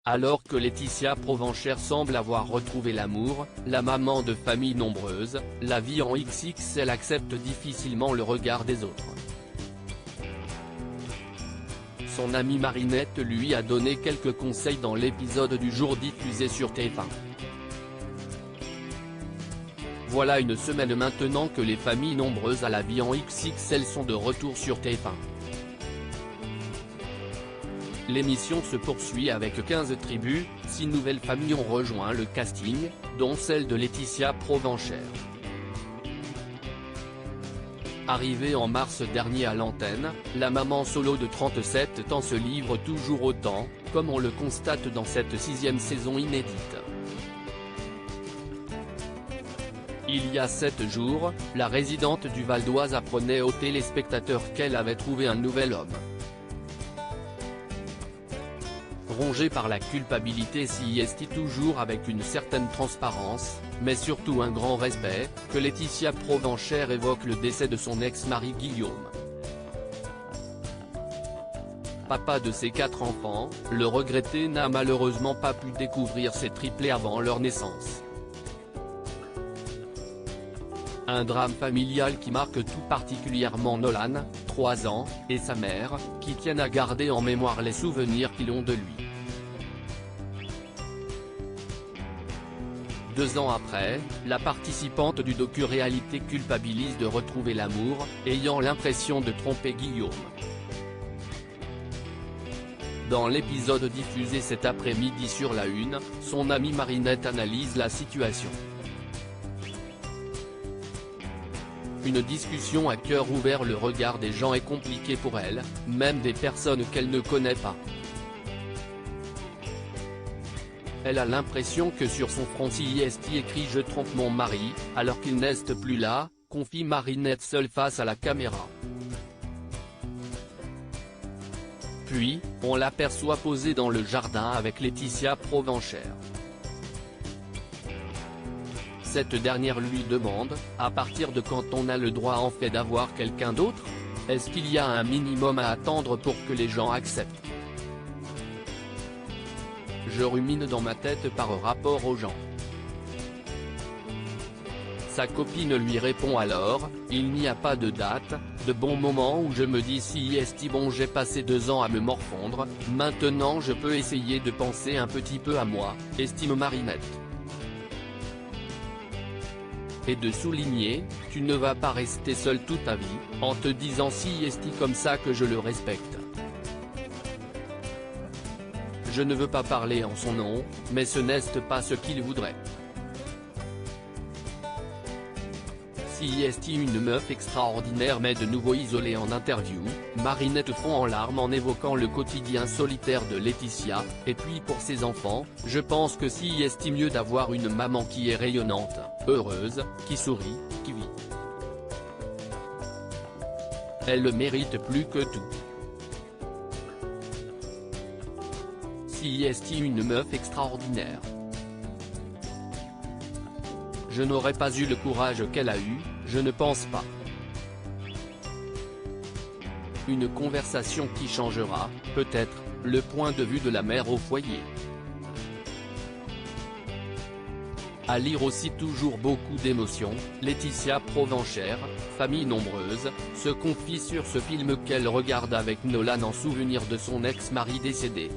Alors que Laetitia Provenchère semble avoir retrouvé l'amour, la maman de famille nombreuse, la vie en XXL accepte difficilement le regard des autres. Son amie Marinette lui a donné quelques conseils dans l'épisode du jour diffusé sur TF1. Voilà une semaine maintenant que les familles nombreuses à la vie en XXL sont de retour sur TF1. L'émission se poursuit avec 15 tribus, 6 nouvelles familles ont rejoint le casting, dont celle de Laetitia Provenchère. Arrivée en mars dernier à l'antenne, la maman solo de 37 ans se livre toujours autant, comme on le constate dans cette 6e saison inédite. Il y a 7 jours, la résidente du Val d'Oise apprenait aux téléspectateurs qu'elle avait trouvé un nouvel homme. Rongée par la culpabilité CIST toujours avec une certaine transparence, mais surtout un grand respect, que Laetitia Provenchère évoque le décès de son ex-mari Guillaume. Papa de ses 4 enfants, le regretté n'a malheureusement pas pu découvrir ses triplés avant leur naissance. Un drame familial qui marque tout particulièrement Nolan, 3 ans, et sa mère, qui tiennent à garder en mémoire les souvenirs qu'ils ont de lui. 2 ans après, la participante du docu-réalité culpabilise de retrouver l'amour, ayant l'impression de tromper Guillaume. Dans l'épisode diffusé cet après-midi sur La Une, son amie Marinette analyse la situation. Une discussion à cœur ouvert, le regard des gens est compliqué pour elle, même des personnes qu'elle ne connaît pas. Elle a l'impression que sur son front CIST écrit « Je trompe mon mari », alors qu'il n'est plus là, confie Marinette seule face à la caméra. Puis, on l'aperçoit posée dans le jardin avec Laetitia Provenchère. Cette dernière lui demande, à partir de quand on a le droit en fait d'avoir quelqu'un d'autre? Est-ce qu'il y a un minimum à attendre pour que les gens acceptent? Je rumine dans ma tête par rapport aux gens. Sa copine lui répond alors, il n'y a pas de date, de bon moment où je me dis CIST bon j'ai passé 2 ans à me morfondre, maintenant je peux essayer de penser un petit peu à moi, estime Marinette. Et de souligner, tu ne vas pas rester seule toute ta vie, en te disant CIST comme ça que je le respecte. Je ne veux pas parler en son nom, mais ce n'est pas ce qu'il voudrait. CIST une meuf extraordinaire mais de nouveau isolée en interview, Marinette fond en larmes en évoquant le quotidien solitaire de Laetitia, et puis pour ses enfants, je pense que CIST mieux d'avoir une maman qui est rayonnante, heureuse, qui sourit, qui vit. Elle le mérite plus que tout. CIST une meuf extraordinaire. Je n'aurais pas eu le courage qu'elle a eu, je ne pense pas. Une conversation qui changera, peut-être, le point de vue de la mère au foyer. À lire aussi toujours beaucoup d'émotions, Laetitia Provenchère, famille nombreuse, se confie sur ce film qu'elle regarde avec Nolan en souvenir de son ex-mari décédé.